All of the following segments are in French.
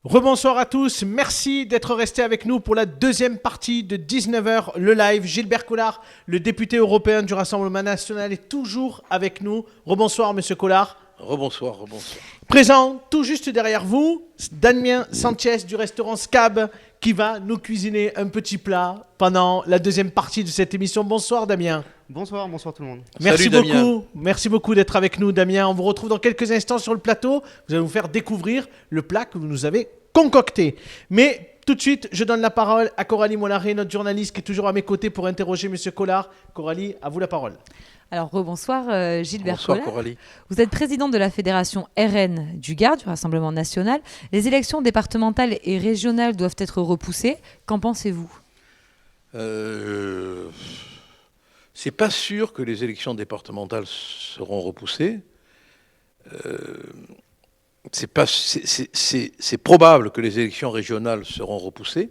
Rebonsoir à tous, merci d'être restés avec nous pour la deuxième partie de 19h, le live. Gilbert Collard, le député européen du Rassemblement national, est toujours avec nous. Rebonsoir Monsieur Collard. Rebonsoir. Présent, tout juste derrière vous, Damien Sanchez du restaurant Scab qui va nous cuisiner un petit plat pendant la deuxième partie de cette émission. Bonsoir Damien. Bonsoir tout le monde. Merci Salut, Damien. beaucoup. Merci beaucoup d'être avec nous, Damien. On vous retrouve dans quelques instants sur le plateau. Vous allez nous faire découvrir le plat que vous nous avez concocté. Mais tout de suite, je donne la parole à Coralie Molaré, notre journaliste qui est toujours à mes côtés pour interroger Monsieur Collard. Coralie, à vous la parole. Alors, rebonsoir Gilbert Bonsoir Collard. Coralie. Vous êtes président de la fédération RN du Gard, du Rassemblement national. Les élections départementales et régionales doivent être repoussées. Qu'en pensez-vous ? C'est pas sûr que les élections départementales seront repoussées. C'est probable que les élections régionales seront repoussées.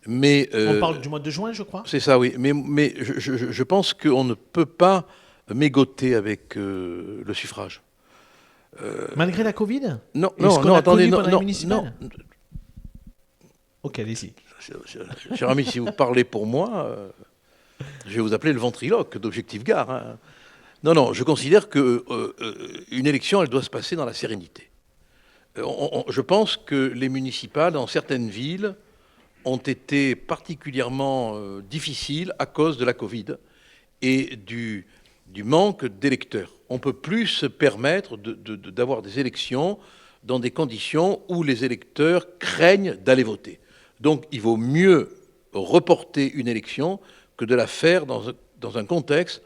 Mais On parle du mois de juin, je crois. c'est ça, oui. Mais je pense qu'on ne peut pas mégoter avec le suffrage. Malgré la Covid ? Non, Et ce qu'on non, a attendez, connu non, pendant les non, municipales non. Ok, allez-y. Cher ami, si vous parlez pour moi, je vais vous appeler le ventriloque d'Objectif Gare. Hein. Non, je considère que une élection, elle doit se passer dans la sérénité. Je pense que les municipales, dans certaines villes, ont été particulièrement difficiles à cause de la Covid et du manque d'électeurs. On ne peut plus se permettre d'avoir des élections dans des conditions où les électeurs craignent d'aller voter. Donc il vaut mieux reporter une élection que de la faire dans un contexte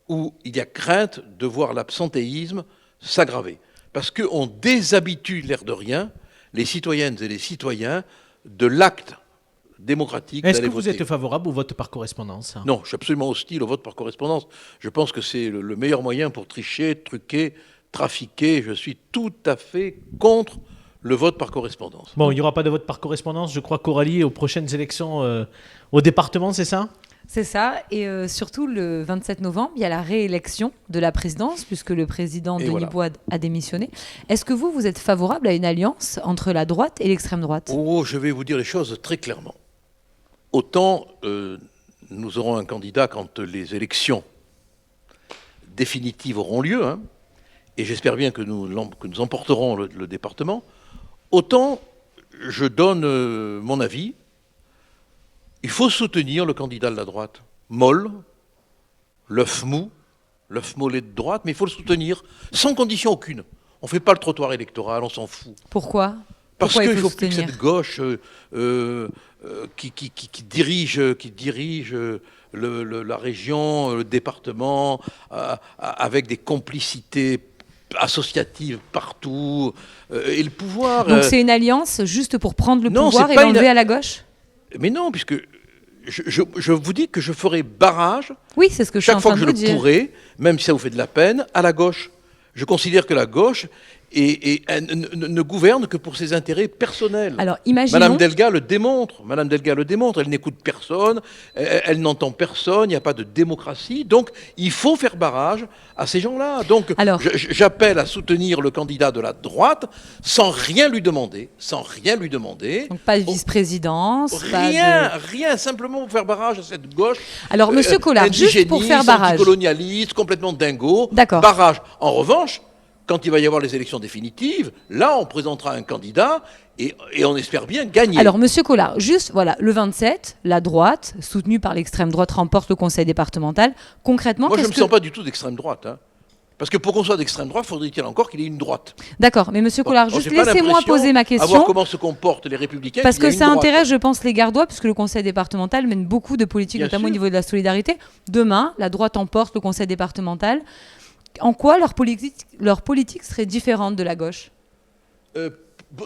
où il y a crainte de voir l'absentéisme s'aggraver. Parce qu'on déshabitue, l'air de rien, les citoyennes et les citoyens de l'acte démocratique Est-ce d'aller que vous voter. êtes favorable au vote par correspondance ? Non, je suis absolument hostile au vote par correspondance. Je pense que c'est le meilleur moyen pour tricher, truquer, trafiquer. Je suis tout à fait contre le vote par correspondance. Bon, il n'y aura pas de vote par correspondance, je crois, Coralie, aux prochaines élections au département, c'est ça ? C'est ça. Et surtout, le 27 novembre, il y a la réélection de la présidence, puisque le président Et Denis voilà. Bois a démissionné. Est-ce que vous êtes favorable à une alliance entre la droite et l'extrême droite ? Oh, je vais vous dire les choses très clairement. Autant nous aurons un candidat quand les élections définitives auront lieu, hein, et j'espère bien que nous emporterons le département, autant je donne mon avis. Il faut soutenir le candidat de la droite. Molle, l'œuf mollet de droite, mais il faut le soutenir sans condition aucune. On ne fait pas le trottoir électoral, on s'en fout. Pourquoi ? Parce Pourquoi qu'il il ne faut faut plus que soutenir cette gauche qui dirige la région, le département, avec des complicités associatives partout, et le pouvoir... Donc c'est une alliance juste pour prendre le Non, pouvoir c'est et pas l'enlever une- à la gauche ? Mais non, puisque je vous dis que je ferai barrage, Oui, c'est ce que je suis en chaque fois train que de je vous le dire. pourrai, même si ça vous fait de la peine, à la gauche. Je considère que la gauche elle ne gouverne que pour ses intérêts personnels. Alors, imaginons... Madame Delga le démontre. Elle n'écoute personne, elle n'entend personne, il n'y a pas de démocratie. Donc, il faut faire barrage à ces gens-là. Donc, Alors- j'appelle à soutenir le candidat de la droite sans rien lui demander. Donc pas de vice-présidence, pas de... Rien, simplement pour faire barrage à cette gauche. Alors, Monsieur Collard, juste pour faire barrage. Anticolonialiste, complètement dingo. D'accord. Barrage. En revanche, quand il va y avoir les élections définitives, là, on présentera un candidat et on espère bien gagner. Alors, Monsieur Collard, juste, voilà, le 27, la droite, soutenue par l'extrême droite, remporte le conseil départemental. Concrètement, Moi, je ne qu'est-ce me sens que... pas du tout d'extrême droite. Hein. Parce que pour qu'on soit d'extrême droite, faudrait-il encore qu'il y ait une droite. D'accord, mais Monsieur Collard, Alors, juste j'ai pas laissez-moi l'impression, poser ma À voir question. comment se comportent les républicains. Parce qu'il y a que une ça droite. intéresse, je pense, les Gardois, puisque le conseil départemental mène beaucoup de politiques, Bien notamment au sûr. niveau de la solidarité. Demain, la droite emporte le conseil départemental. En quoi leur politique serait différente de la gauche ?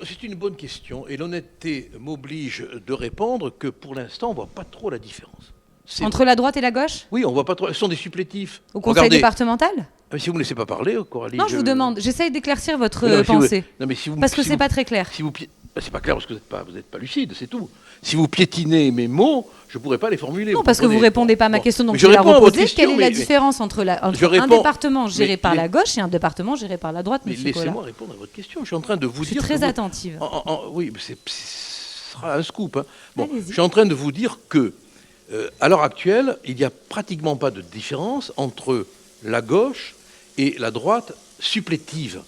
C'est une bonne question et l'honnêteté m'oblige de répondre que pour l'instant, on ne voit pas trop la différence. Entre la droite et la gauche ? Oui, on voit pas trop. Ce sont des supplétifs. Au conseil Regardez. départemental ? Mais si vous ne me laissez pas parler, Coralie. Non, je vous demande. J'essaye d'éclaircir votre Mais non, mais si vous- pensée. non, mais si vous- Parce que si c'est vous- pas très clair. Si vous Ben, c'est pas clair parce que vous n'êtes pas lucide, c'est tout. Si vous piétinez mes mots, je ne pourrais pas les formuler. Non, parce que vous ne répondez pas à ma question, donc Mais je vais la réponds à votre reposer. question, Quelle est la mais- différence entre un réponds- département géré mais- par mais- la gauche et un département géré par la droite, Mais monsieur Collard? laissez-moi répondre à votre question. Je suis en train de vous Je suis dire... très que vous- attentive. Oui, mais ce sera un scoop. Hein. Bon, Allez-y. je suis en train de vous dire que, à l'heure actuelle, il n'y a pratiquement pas de différence entre la gauche et la droite supplétive.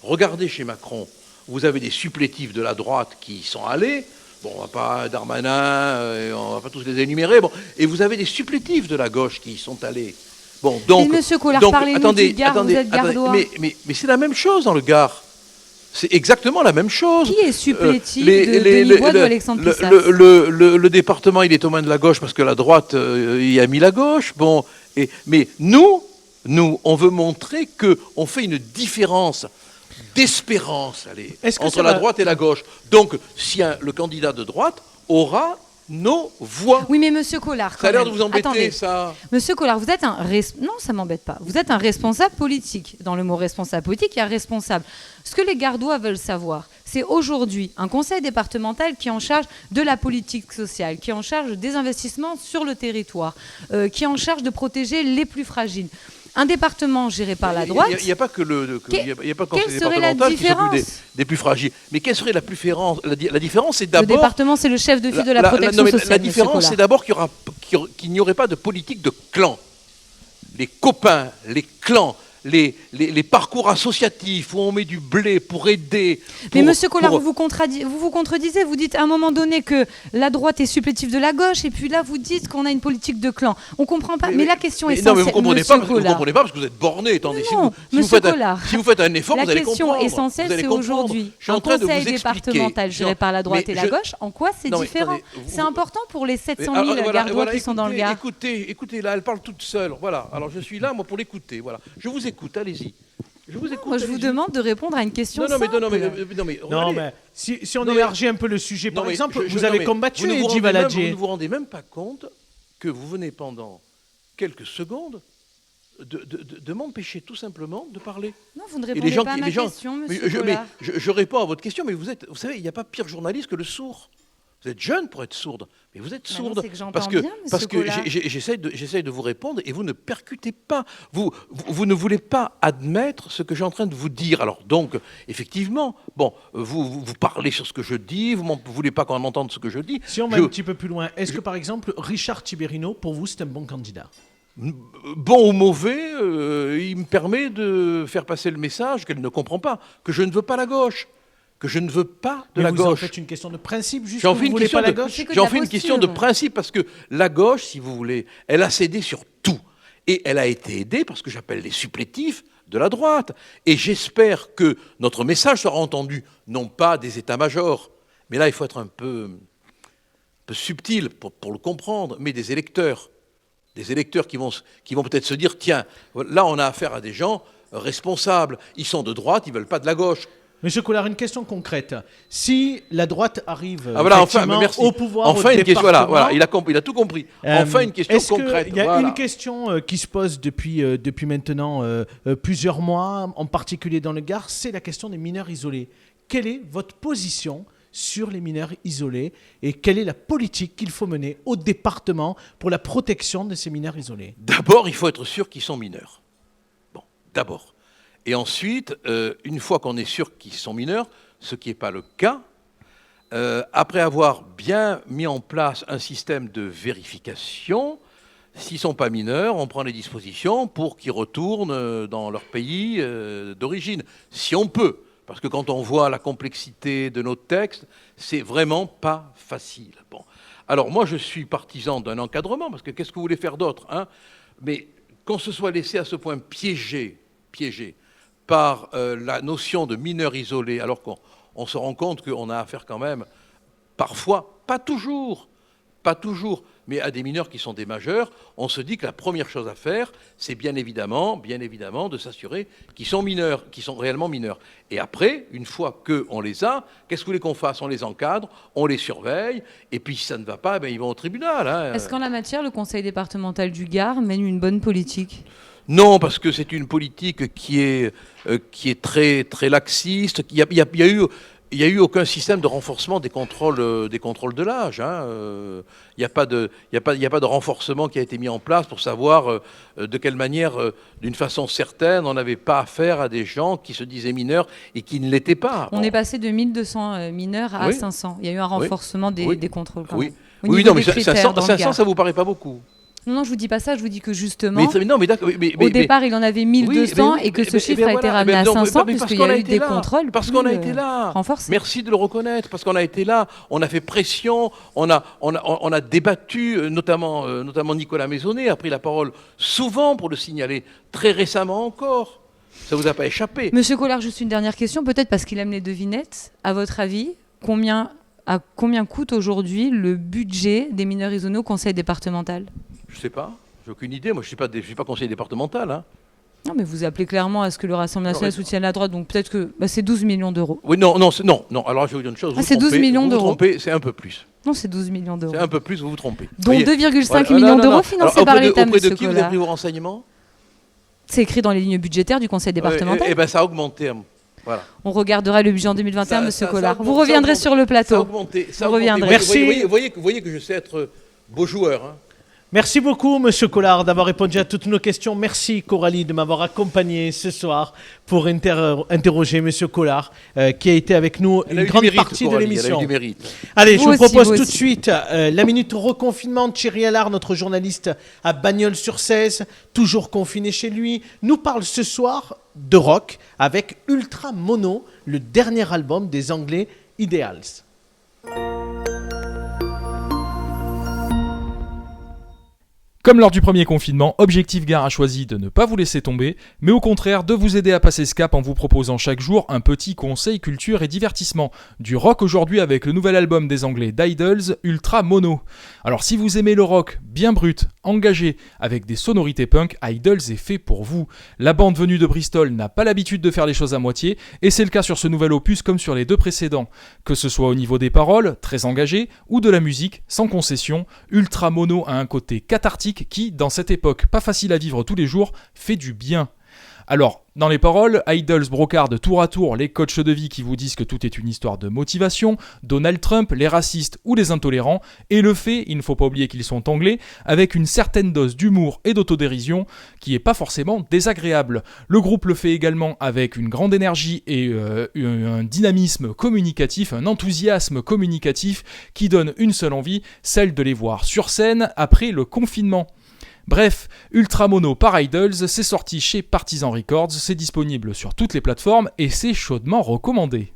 Regardez chez Macron, vous avez des supplétifs de la droite qui y sont allés. Bon, on va pas Darmanin, on va pas tous les énumérer. Bon, et vous avez des supplétifs de la gauche qui y sont allés. Bon, donc, Mais monsieur Collard, donc, parlez-nous du Gard, vous êtes gardois. mais c'est la même chose dans le Gard. C'est exactement la même chose. Qui est supplétif de Denis Bois ou Alexandre Pissas? Le département, il est aux mains de la gauche parce que la droite y a mis la gauche. Bon, mais nous, on veut montrer qu'on fait une différence d'espérance Est-ce que entre ça la va- droite et la gauche. Donc, si le candidat de droite aura nos voix. Oui, mais monsieur Collard, Ça a l'air de quand vous même. embêter, Attendez. ça. Monsieur Collard, vous êtes non, ça m'embête pas. Vous êtes un responsable politique. Dans le mot responsable politique, il y a responsable. Ce que les Gardois veulent savoir, c'est aujourd'hui un conseil départemental qui est en charge de la politique sociale, qui est en charge des investissements sur le territoire, qui est en charge de protéger les plus fragiles. Un département géré par la droite. Il n'y a pas que le conseil Quelle serait la départemental qui s'occupe différence des plus fragiles. Mais quelle serait la différence? La différence, c'est Le d'abord... département, c'est le chef de file de la protection non, mais sociale. la monsieur différence, Collard. c'est d'abord qu'il n'y aurait pas de politique de clan. Les copains, les clans, les parcours associatifs où on met du blé pour aider. Mais monsieur Collard, vous vous contredisez. Vous dites à un moment donné que la droite est supplétive de la gauche, et puis là, vous dites qu'on a une politique de clan. On ne comprend pas. Mais la question est Non, mais vous essentielle, comprenez monsieur pas, parce que vous Collard. comprenez pas parce que vous êtes borné. Attendez, Non, si monsieur Collard. vous faites un effort, La vous allez question comprendre. essentielle, Vous allez c'est comprendre. aujourd'hui Je suis un en train de conseil vous expliquer. départemental géré par la droite Mais et la gauche. En quoi c'est Non, mais différent? attendez, C'est important pour les 700 Mais, 000 Gardois qui sont dans le Gard. Écoutez, là, elle parle toute seule. Voilà. Alors je suis là, moi, pour l'écouter. Voilà. Je vous écoute. Allez-y. Je vous écoute. Moi, je vous allez-y. demande de répondre à une question Non, mais simple. non, mais Non, regardez. mais si on Non, mais- élargit un peu le sujet, par Non, mais exemple, je- vous non, avez mais combattu vous ne vous Eddy rendez même- Valadier. Vous ne vous rendez même pas compte que vous venez pendant quelques secondes de m'empêcher tout simplement de parler. Non, vous ne Et répondez pas à ma question, mais monsieur Collard. je réponds à votre question, mais vous savez, il n'y a pas pire journaliste que le sourd. Vous êtes jeune pour être sourde, mais vous êtes Bah non, sourde c'est que j'entends parce que bien, monsieur Collard. j'essaie de vous répondre et vous ne percutez pas. Vous ne voulez pas admettre ce que j'ai en train de vous dire. Alors donc, effectivement, bon, vous parlez sur ce que je dis, vous ne voulez pas qu'on entende ce que je dis. Si on va un petit peu plus loin, est-ce que par exemple Richard Tiberino, pour vous, c'est un bon candidat? Bon ou mauvais, il me permet de faire passer le message qu'elle ne comprend pas, que je ne veux pas la gauche, que je ne veux pas de Mais la vous en gauche. faites une question de principe, juste J'en que fais vous une voulez question pas la de, gauche? C'est que de j'en la fais une question de posture. principe parce que la gauche, si vous voulez, elle a cédé sur tout. Et elle a été aidée par ce que j'appelle les supplétifs de la droite. Et j'espère que notre message sera entendu, non pas des états-majors, mais là, il faut être un peu subtil pour le comprendre, mais des électeurs. Des électeurs qui vont peut-être se dire, tiens, là, on a affaire à des gens responsables. Ils sont de droite, ils ne veulent pas de la gauche. Monsieur Collard, une question concrète. Si la droite arrive Voilà, enfin, effectivement merci. au pouvoir, Enfin, au une question, département, voilà, il a tout compris. Enfin, une question est-ce concrète. Il y a voilà. une question qui se pose depuis maintenant plusieurs mois, en particulier dans le Gard, c'est la question des mineurs isolés. Quelle est votre position sur les mineurs isolés et quelle est la politique qu'il faut mener au département pour la protection de ces mineurs isolés? D'abord, il faut être sûr qu'ils sont mineurs. Bon, d'abord. Et ensuite, une fois qu'on est sûr qu'ils sont mineurs, ce qui n'est pas le cas, après avoir bien mis en place un système de vérification, s'ils ne sont pas mineurs, on prend les dispositions pour qu'ils retournent dans leur pays d'origine, si on peut. Parce que quand on voit la complexité de nos textes, c'est vraiment pas facile. Bon. Alors moi, je suis partisan d'un encadrement, parce que qu'est-ce que vous voulez faire d'autre, hein? Mais qu'on se soit laissé à ce point piégé par la notion de mineur isolé, alors qu'on se rend compte qu'on a affaire quand même, parfois, pas toujours, mais à des mineurs qui sont des majeurs, on se dit que la première chose à faire, c'est bien évidemment, de s'assurer qu'ils sont mineurs, qu'ils sont réellement mineurs. Et après, une fois qu'on les a, qu'est-ce que vous voulez qu'on fasse? On les encadre, on les surveille, et puis si ça ne va pas, ben, ils vont au tribunal. Hein. Est-ce qu'en la matière, le conseil départemental du Gard mène une bonne politique? Non, parce que c'est une politique qui est très, très laxiste. Il y a eu Il n'y a eu aucun système de renforcement des contrôles de l'âge. Il n'y a pas de renforcement qui a été mis en place pour savoir de quelle manière, d'une façon certaine, on n'avait pas affaire à des gens qui se disaient mineurs et qui ne l'étaient pas. On est passé de 1200 mineurs à 500. Il y a eu un renforcement des contrôles. Oui, Au niveau non, des mais critères dans le 500, Gard. ça vous paraît pas beaucoup? Non, je vous dis pas ça, je vous dis que justement, Mais au départ, il en avait 1200 et que ce chiffre a été ramené à 500 puisqu'il y a eu des contrôles parce qu'on a été là. renforcés. Merci de le reconnaître, parce qu'on a été là, on a fait pression, on a débattu, notamment Nicolas Maisonnet a pris la parole souvent pour le signaler, très récemment encore. Ça vous a pas échappé? Monsieur Collard, juste une dernière question, peut-être parce qu'il aime les devinettes. À votre avis, combien coûte aujourd'hui le budget des mineurs isolés au conseil départemental? Je sais pas, j'ai aucune idée. Moi, je suis pas conseiller départemental. Non, mais vous appelez clairement à ce que le Rassemblement national soutienne la droite, donc peut-être que c'est 12 millions d'euros. Oui, non. Alors, je vais vous dire une chose. C'est 12 millions d'euros. Vous vous trompez, c'est un peu plus. Non, c'est 12 millions d'euros. C'est un peu plus, vous vous trompez. Dont 2,5 millions d'euros financés par l'État, Auprès de monsieur qui vous avez Collard. pris vos renseignements? C'est écrit dans les lignes budgétaires du conseil départemental. Eh bien, ça a augmenté. Voilà. On regardera le budget en 2021, monsieur Collard. Vous ça reviendrez augmente, sur le plateau. Ça a augmenté. Vous reviendrez. Merci. Vous voyez que je sais être beau joueur. Merci beaucoup, Monsieur Collard, d'avoir répondu à toutes nos questions. Merci, Coralie, de m'avoir accompagné ce soir pour interroger Monsieur Collard, qui a été avec nous une grande partie de l'émission. Allez, je vous propose tout de suite la minute reconfinement de Thierry Allard, notre journaliste à Bagnols-sur-Cèze, toujours confiné chez lui, nous parle ce soir de rock avec Ultra Mono, le dernier album des Anglais Ideals. Comme lors du premier confinement, Objectif Gare a choisi de ne pas vous laisser tomber, mais au contraire de vous aider à passer ce cap en vous proposant chaque jour un petit conseil culture et divertissement. Du rock aujourd'hui avec le nouvel album des Anglais d'Idols, Ultra Mono. Alors si vous aimez le rock bien brut, engagé, avec des sonorités punk, Idols est fait pour vous. La bande venue de Bristol n'a pas l'habitude de faire les choses à moitié, et c'est le cas sur ce nouvel opus comme sur les deux précédents. Que ce soit au niveau des paroles, très engagées, ou de la musique, sans concession, Ultra Mono a un côté cathartique qui, dans cette époque pas facile à vivre tous les jours, fait du bien. Alors, dans les paroles, Idols brocardent tour à tour les coachs de vie qui vous disent que tout est une histoire de motivation, Donald Trump, les racistes ou les intolérants, et le fait, il ne faut pas oublier qu'ils sont anglais, avec une certaine dose d'humour et d'autodérision qui est pas forcément désagréable. Le groupe le fait également avec une grande énergie et un dynamisme communicatif, un enthousiasme communicatif qui donne une seule envie, celle de les voir sur scène après le confinement. Bref, Ultra Mono par Idols, c'est sorti chez Partisan Records, c'est disponible sur toutes les plateformes et c'est chaudement recommandé.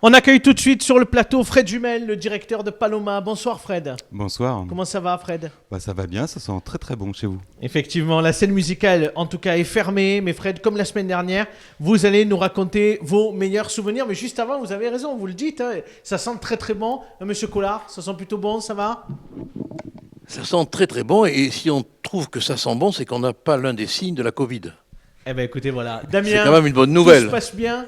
On accueille tout de suite sur le plateau Fred Jumel, le directeur de Paloma. Bonsoir Fred. Bonsoir. Comment ça va Fred ? Ça va bien, ça sent très très bon chez vous. Effectivement, la scène musicale en tout cas est fermée. Mais Fred, comme la semaine dernière, vous allez nous raconter vos meilleurs souvenirs. Mais juste avant, vous avez raison, vous le dites, ça sent très très bon. Monsieur Collard, ça sent plutôt bon, ça va ? Ça sent très très bon, et si on trouve que ça sent bon, c'est qu'on n'a pas l'un des signes de la Covid. Eh bien écoutez, voilà. Damien, c'est quand même une bonne nouvelle. Tout se passe bien ?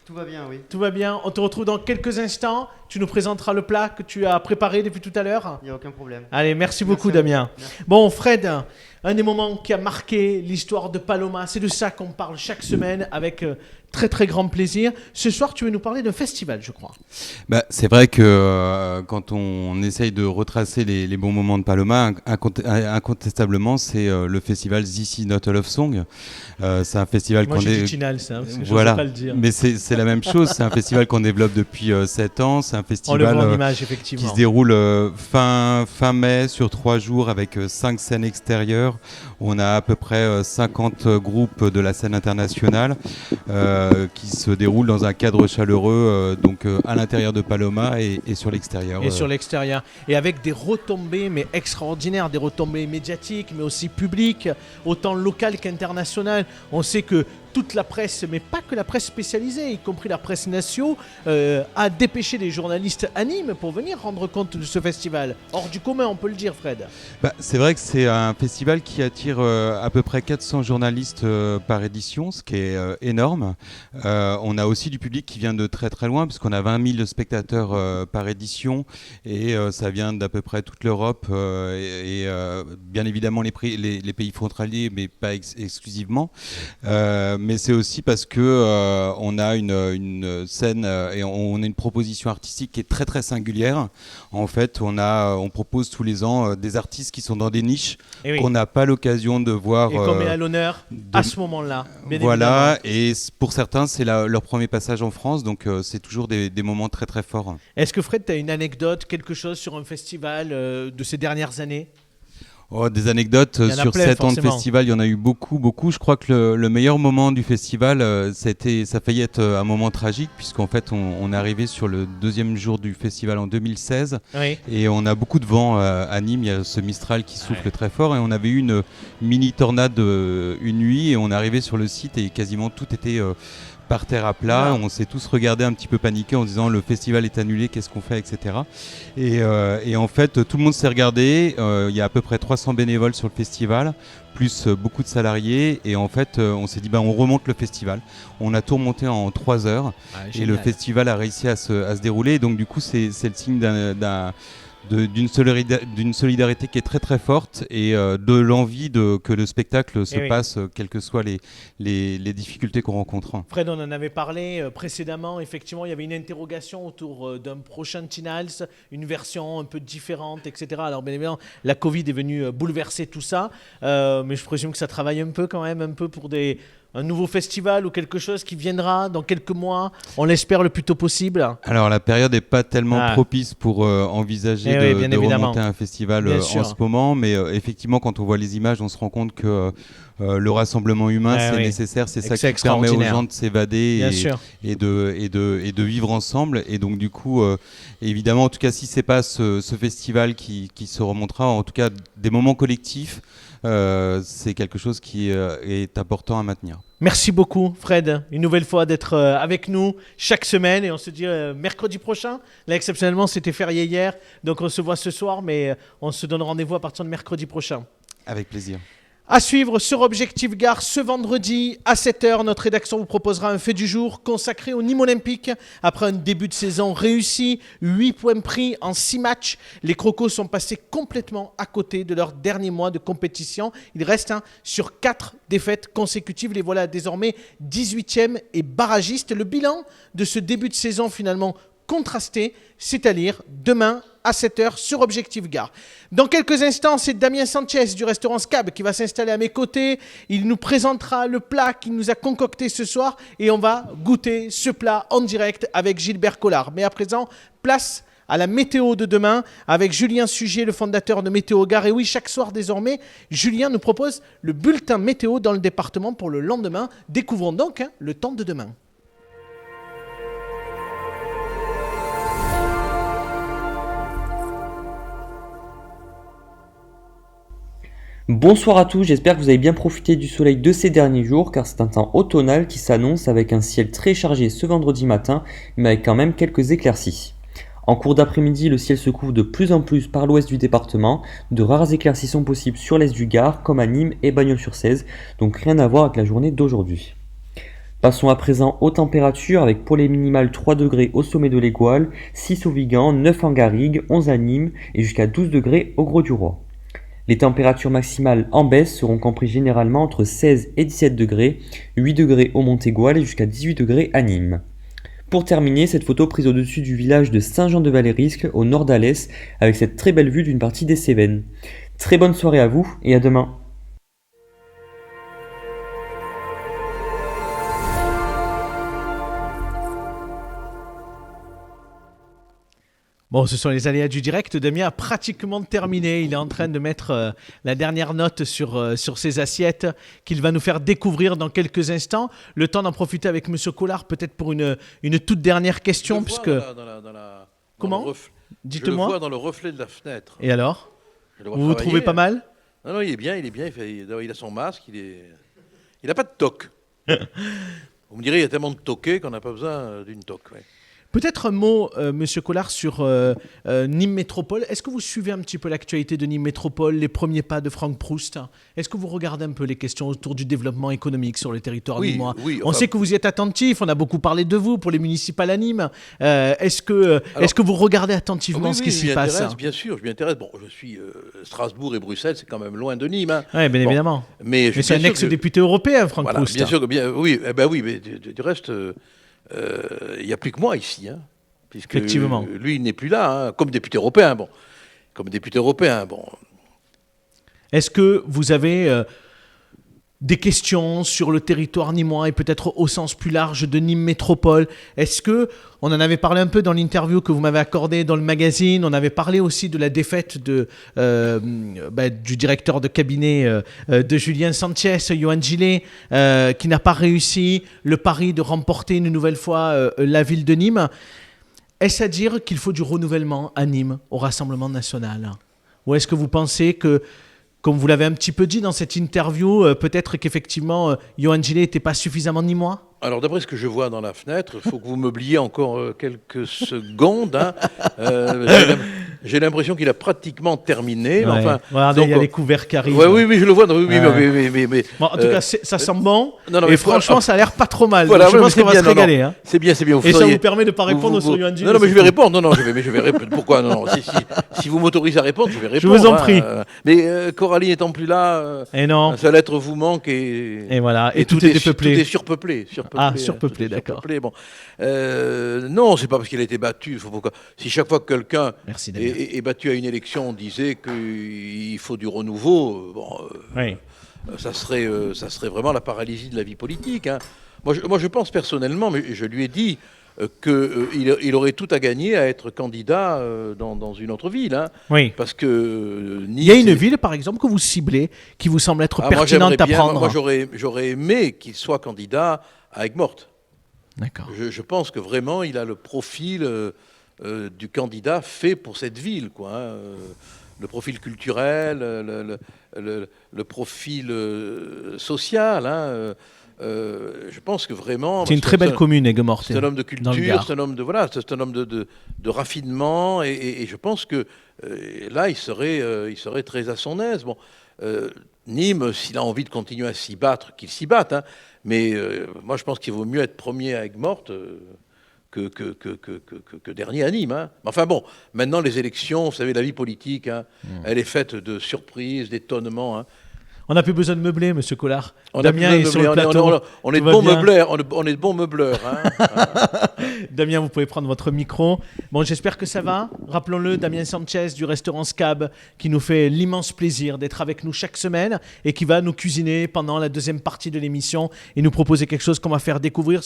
Tout va bien, oui. Tout va bien. On te retrouve dans quelques instants. Tu nous présenteras le plat que tu as préparé depuis tout à l'heure. Il n'y a aucun problème. Allez, merci beaucoup Damien. Merci. Bon Fred, un des moments qui a marqué l'histoire de Paloma, c'est de ça qu'on parle chaque semaine avec très très grand plaisir. Ce soir, tu veux nous parler d'un festival, je crois. C'est vrai que quand on essaye de retracer les bons moments de Paloma, incontestablement, c'est le festival This Is Not a Love Song. C'est un festival Moi, j'ai dit Chinal, ça, parce que voilà. je ne sais pas le dire. Mais c'est la même chose. C'est un festival qu'on développe depuis 7 ans. C'est un festival qui se déroule fin mai sur 3 jours avec 5 scènes extérieures. On a à peu près 50 groupes de la scène internationale qui se déroulent dans un cadre chaleureux, donc à l'intérieur de Paloma et sur l'extérieur. Et sur l'extérieur. Et avec des retombées mais extraordinaires, des retombées médiatiques mais aussi publiques, autant locales qu'internationales. On sait que toute la presse, mais pas que la presse spécialisée, y compris la presse nation, a dépêché des journalistes à Nîmes pour venir rendre compte de ce festival. Hors du commun, on peut le dire, Fred. C'est vrai que c'est un festival qui attire à peu près 400 journalistes par édition, ce qui est énorme. On a aussi du public qui vient de très très loin, puisqu'on a 20 000 spectateurs par édition, et ça vient d'à peu près toute l'Europe, et bien évidemment les pays frontaliers, mais pas exclusivement. Mais c'est aussi parce que on a une scène et on a une proposition artistique qui est très très singulière. En fait, on propose tous les ans des artistes qui sont dans des niches qu'on n'a pas l'occasion de voir. Et qu'on met à l'honneur à ce moment-là. Voilà, et pour certains, c'est leur premier passage en France, donc c'est toujours des moments très très forts. Est-ce que Fred, tu as une anecdote, quelque chose sur un festival de ces dernières années ? Des anecdotes sur 7 ans de festival, il y en a eu beaucoup. Je crois que le meilleur moment du festival, ça a failli être un moment tragique, puisqu'en fait, on est arrivé sur le deuxième jour du festival en 2016, et on a beaucoup de vent à Nîmes. Il y a ce Mistral qui souffle très fort, et on avait eu une mini tornade une nuit, et on est arrivé sur le site, et quasiment tout était par terre à plat. On s'est tous regardés un petit peu paniqués en disant le festival est annulé, qu'est-ce qu'on fait, etc. Et en fait, tout le monde s'est regardé. Il y a à peu près 300 bénévoles sur le festival, plus beaucoup de salariés. Et en fait, on s'est dit, on remonte le festival. On a tout remonté en 3 heures. Et le festival a réussi à se dérouler. Et donc, du coup, c'est le signe d'une solidarité qui est très très forte, et de l'envie que le spectacle se passe, quelles que soient les difficultés qu'on rencontre. Fred, on en avait parlé précédemment. Effectivement, il y avait une interrogation autour d'un prochain Tinals, une version un peu différente, etc. Alors bien évidemment, la Covid est venue bouleverser tout ça, mais je présume que ça travaille un peu quand même, un peu pour un nouveau festival ou quelque chose qui viendra dans quelques mois, on l'espère le plus tôt possible. Alors la période n'est pas tellement propice pour envisager de remonter un festival en ce moment, mais effectivement quand on voit les images, on se rend compte que le rassemblement humain c'est nécessaire, c'est ça qui permet aux gens de s'évader et de vivre ensemble. Et donc du coup, évidemment, en tout cas si c'est pas ce festival qui se remontera, en tout cas des moments collectifs, c'est quelque chose qui est important à maintenir. Merci beaucoup Fred, une nouvelle fois d'être avec nous chaque semaine, et on se dit mercredi prochain. Là exceptionnellement c'était férié hier, donc on se voit ce soir, mais on se donne rendez-vous à partir de mercredi prochain. Avec plaisir. À suivre sur Objectif Gare ce vendredi à 7h, notre rédaction vous proposera un fait du jour consacré au Nîmes Olympique. Après un début de saison réussi, 8 points pris en 6 matchs, les Crocos sont passés complètement à côté de leur dernier mois de compétition. Il reste sur 4 défaites consécutives. Les voilà désormais 18e et barragistes. Le bilan de ce début de saison finalement contrasté, c'est à lire demain à 7h sur Objectif Gare. Dans quelques instants, c'est Damien Sanchez du restaurant Scab qui va s'installer à mes côtés. Il nous présentera le plat qu'il nous a concocté ce soir, et on va goûter ce plat en direct avec Gilbert Collard. Mais à présent, place à la météo de demain avec Julien Sugier, le fondateur de Météo Gare. Et oui, chaque soir désormais, Julien nous propose le bulletin météo dans le département pour le lendemain. Découvrons donc le temps de demain. Bonsoir à tous, j'espère que vous avez bien profité du soleil de ces derniers jours, car c'est un temps automnal qui s'annonce avec un ciel très chargé ce vendredi matin, mais avec quand même quelques éclaircies. En cours d'après-midi, le ciel se couvre de plus en plus par l'ouest du département, de rares éclaircies sont possibles sur l'est du Gard, comme à Nîmes et Bagnols-sur-Cèze, donc rien à voir avec la journée d'aujourd'hui. Passons à présent aux températures, avec pour les minimales 3 degrés au sommet de l'Égoile, 6 au Vigan, 9 en Garrigue, 11 à Nîmes et jusqu'à 12 degrés au Gros-du-Roi. Les températures maximales en baisse seront comprises généralement entre 16 et 17 degrés, 8 degrés au Montégoal et jusqu'à 18 degrés à Nîmes. Pour terminer, cette photo prise au-dessus du village de Saint-Jean-de-Valérisque, au nord d'Alès, avec cette très belle vue d'une partie des Cévennes. Très bonne soirée à vous et à demain. Bon, ce sont les aléas du direct. Damien a pratiquement terminé. Il est en train de mettre la dernière note sur ses assiettes qu'il va nous faire découvrir dans quelques instants. Le temps d'en profiter avec Monsieur Collard, peut-être pour une toute dernière question. Puisque... Comment ? Dites-moi. Je le vois dans le reflet de la fenêtre. Et alors ? Vous vous trouvez pas mal ? Non, il est bien. Il a son masque. Il n'a pas de toc. Vous me direz, il y a tellement de toqués qu'on n'a pas besoin d'une toque. Ouais. Peut-être un mot, Monsieur Collard, sur Nîmes Métropole. Est-ce que vous suivez un petit peu l'actualité de Nîmes Métropole, les premiers pas de Franck Proust? Est-ce que vous regardez un peu les questions autour du développement économique sur le territoire nîmois? Oui, on sait que vous y êtes attentif, on a beaucoup parlé de vous pour les municipales à Nîmes. Est-ce que vous regardez attentivement ce qui s'y passe? Bien sûr, je m'y intéresse. Bon, je suis Strasbourg et Bruxelles, c'est quand même loin de Nîmes. Hein. Oui, bien évidemment. Mais c'est un ex-député européen, Franck Proust. Bien sûr, oui, mais du reste... il n'y a plus que moi ici, hein, puisque effectivement. Lui il n'est plus là, hein, comme député européen. Bon. Est-ce que vous avez des questions sur le territoire nîmois et peut-être au sens plus large de Nîmes Métropole? Est-ce que, on en avait parlé un peu dans l'interview que vous m'avez accordée dans le magazine, on avait parlé aussi de la défaite du directeur de cabinet de Julien Sanchez, Johan Gillet, qui n'a pas réussi le pari de remporter une nouvelle fois la ville de Nîmes. Est-ce à dire qu'il faut du renouvellement à Nîmes, au Rassemblement national? Ou est-ce que vous pensez que, comme vous l'avez un petit peu dit dans cette interview, peut-être qu'effectivement, Johan Gillet n'était pas suffisamment nîmois? Alors, d'après ce que je vois dans la fenêtre, il faut que vous meubliez encore quelques secondes. Hein. J'ai l'impression qu'il a pratiquement terminé. Ouais. Enfin, regardez, il y a les couverts qui arrivent. Oui, je le vois. Mais, bon, en tout cas, ça sent bon. Non, et franchement, ça a l'air pas trop mal. Voilà, je pense qu'on va se régaler. Hein. C'est bien. Et ça vous permet de ne pas répondre sur Johan Gillet. Non, mais je vais répondre. Non, je vais répondre. Pourquoi? Non, si vous m'autorisez à répondre, je vais répondre. Je vous en prie. Mais Coralie n'étant plus là, sa lettre vous manque et voilà. Et tout est dépeuplé. Tout est surpeuplé. Surpeuplé, d'accord. Bon. Non, c'est pas parce qu'il a été battu. Si chaque fois que quelqu'un est battu à une élection, on disait qu'il faut du renouveau, ça serait vraiment la paralysie de la vie politique. Hein. Moi, je pense personnellement, mais je lui ai dit qu'il aurait tout à gagner à être candidat dans une autre ville. Hein. Oui. Parce que Nice, il y a une ville, par exemple, que vous ciblez, qui vous semble être pertinente à prendre. Moi, j'aurais aimé qu'il soit candidat à Aigues-Mortes. D'accord. Je pense que vraiment, il a le profil du candidat fait pour cette ville, quoi. Hein. Le profil culturel, le profil social. Hein. Je pense que vraiment... C'est une très belle commune, Aigues-Mortes. C'est un homme de culture, c'est un homme de raffinement, et je pense que là, il serait très à son aise. Bon, Nîmes, s'il a envie de continuer à s'y battre, qu'il s'y batte. Hein. Mais moi, je pense qu'il vaut mieux être premier à Aigues-Mortes que dernier à Nîmes. Hein. Enfin bon, maintenant, les élections, vous savez, la vie politique, hein, elle est faite de surprises, d'étonnements. Hein. On n'a plus besoin de meubler, Monsieur Collard. Damien est sur le plateau. On est de bons meubleurs. On est de bons meubleurs. Hein. Damien, vous pouvez prendre votre micro. Bon, j'espère que ça va. Rappelons-le, Damien Sanchez du restaurant Scab, qui nous fait l'immense plaisir d'être avec nous chaque semaine et qui va nous cuisiner pendant la deuxième partie de l'émission et nous proposer quelque chose qu'on va faire découvrir.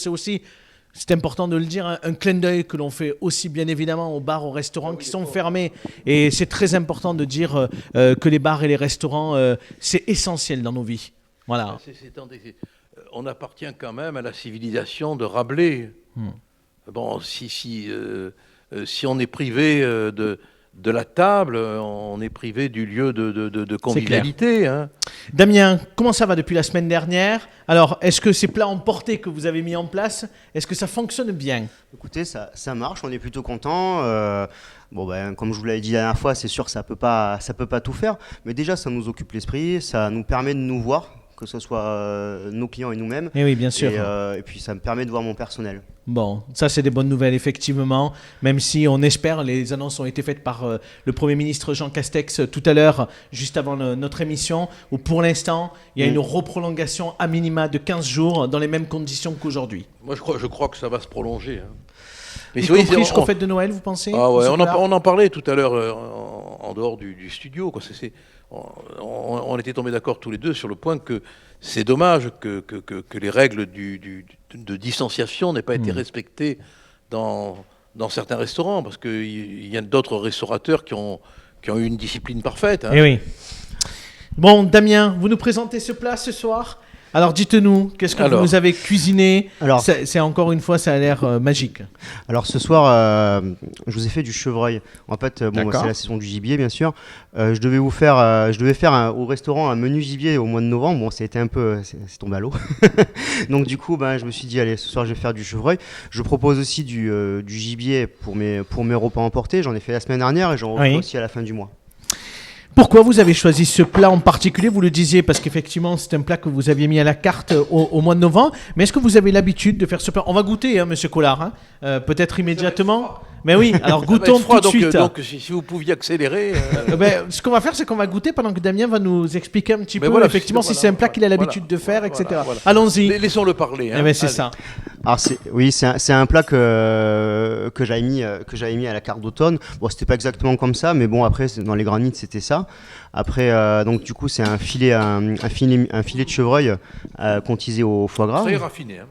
C'est important de le dire, un clin d'œil que l'on fait aussi bien évidemment aux bars, aux restaurants qui sont fermés. Et c'est très important de dire que les bars et les restaurants, c'est essentiel dans nos vies. Voilà. On appartient quand même à la civilisation de Rabelais. Bon, si on est privé de la table, on est privé du lieu de convivialité. Hein. Damien, comment ça va depuis la semaine dernière? Alors, est-ce que ces plats emportés que vous avez mis en place, est-ce que ça fonctionne bien? Écoutez, ça marche, on est plutôt content. Comme je vous l'avais dit la dernière fois, c'est sûr que ça peut pas tout faire, mais déjà ça nous occupe l'esprit, ça nous permet de nous voir, que ce soit nos clients et nous-mêmes. Et oui, bien sûr. Et puis ça me permet de voir mon personnel. Bon, ça c'est des bonnes nouvelles effectivement, même si on espère, les annonces ont été faites par le Premier ministre Jean Castex tout à l'heure, juste avant notre émission, où pour l'instant, il y a une reprolongation à minima de 15 jours dans les mêmes conditions qu'aujourd'hui. Moi je crois que ça va se prolonger. Hein. Mais y compris jusqu'aux fêtes de Noël, vous pensez? Ah ouais, on en parlait tout à l'heure en dehors du studio. Quoi. On était tombés d'accord tous les deux sur le point que c'est dommage que les règles de distanciation n'aient pas été respectées dans certains restaurants, parce qu'il y a d'autres restaurateurs qui ont eu une discipline parfaite. Hein. Eh oui. Bon, Damien, vous nous présentez ce plat ce soir. Alors dites-nous, qu'est-ce que vous nous avez cuisiné? Alors, C'est encore une fois, ça a l'air magique. Alors ce soir, je vous ai fait du chevreuil. En fait, D'accord. c'est la saison du gibier, bien sûr. Je devais faire au restaurant un menu gibier au mois de novembre. Bon, ça a été un peu, c'est tombé à l'eau. Donc du coup, je me suis dit, allez, ce soir, je vais faire du chevreuil. Je propose aussi du gibier pour mes repas emportés. J'en ai fait la semaine dernière et j'en refais aussi à la fin du mois. Pourquoi vous avez choisi ce plat en particulier? Vous le disiez parce qu'effectivement, c'est un plat que vous aviez mis à la carte au mois de novembre. Mais est-ce que vous avez l'habitude de faire ce plat? On va goûter, hein, Monsieur Collard, hein, peut-être immédiatement. Mais oui, alors goûtons tout de suite. Donc, si vous pouviez accélérer. Ce qu'on va faire, c'est qu'on va goûter pendant que Damien va nous expliquer un petit peu, voilà, effectivement, si c'est un plat qu'il a l'habitude de faire, etc. Allons-y. Laissons-le parler. Hein. C'est ça. Alors c'est un plat que j'avais mis à la carte d'automne. Bon, c'était pas exactement comme ça, mais bon, après dans les granites c'était ça. Après donc du coup c'est un filet de chevreuil contisé au foie gras. Très raffiné. Hein.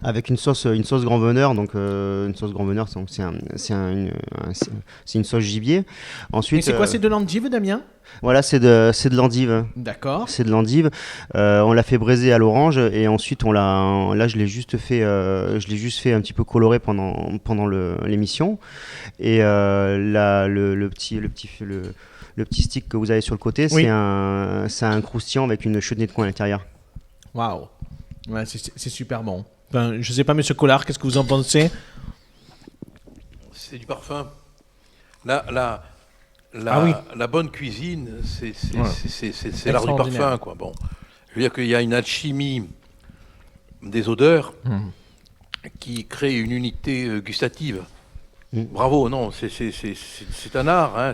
Avec une sauce grand veneur, donc une sauce grand veneur, donc c'est une sauce gibier. Ensuite, et c'est quoi, c'est de l'endive, Damien? Voilà, c'est de l'endive. D'accord. C'est de l'endive. On l'a fait braiser à l'orange et ensuite je l'ai juste fait un petit peu colorer pendant l'émission. Et le petit stick que vous avez sur le côté, c'est un croustillant avec une chutney de coin à l'intérieur. Waouh. Ouais, c'est super bon. Enfin, je sais pas, Monsieur Collard, qu'est-ce que vous en pensez? C'est du parfum. La bonne cuisine, c'est l'art du parfum, quoi. Bon, je veux dire qu'il y a une alchimie des odeurs qui crée une unité gustative. Bravo, non, c'est un art. Hein,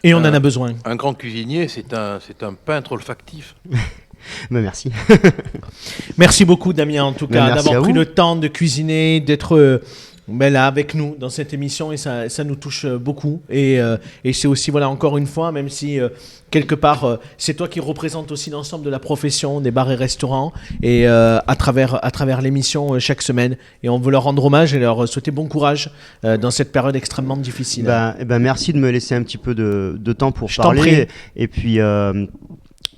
et on en a besoin. Un grand cuisinier, c'est un peintre olfactif. Merci. Merci beaucoup, Damien, en tout cas, d'avoir pris vous. le temps de cuisiner, d'être là avec nous dans cette émission, et ça nous touche beaucoup. Et c'est aussi, voilà, encore une fois, même si quelque part c'est toi qui représente aussi l'ensemble de la profession des bars et restaurants, et à travers l'émission chaque semaine, et on veut leur rendre hommage et leur souhaiter bon courage dans cette période extrêmement difficile. Merci de me laisser un petit peu de temps pour Je t'en parler. prie. Et puis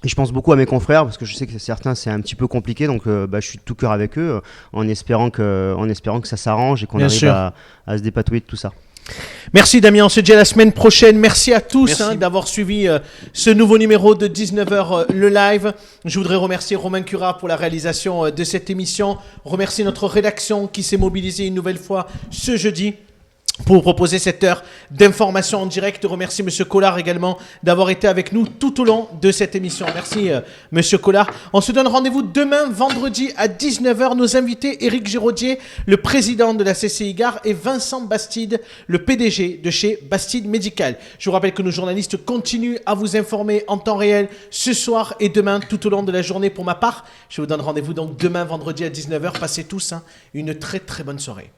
et je pense beaucoup à mes confrères parce que je sais que certains c'est un petit peu compliqué, donc je suis de tout cœur avec eux en espérant que ça s'arrange et qu'on arrive à se dépatouiller de tout ça. Merci Damien, on se dit à la semaine prochaine. Merci à tous d'avoir suivi ce nouveau numéro de 19h le live. Je voudrais remercier Romain Curat pour la réalisation de cette émission. Remercier notre rédaction qui s'est mobilisée une nouvelle fois ce jeudi pour vous proposer cette heure d'information en direct. Remercie Monsieur Collard également d'avoir été avec nous tout au long de cette émission. Merci Monsieur Collard. On se donne rendez-vous demain vendredi à 19h. Nos invités, Éric Giraudier, le président de la CCI Gare, et Vincent Bastide, le PDG de chez Bastide Médical. Je vous rappelle que nos journalistes continuent à vous informer en temps réel ce soir et demain tout au long de la journée. Pour ma part, je vous donne rendez-vous donc demain vendredi à 19h. Passez tous une très très bonne soirée.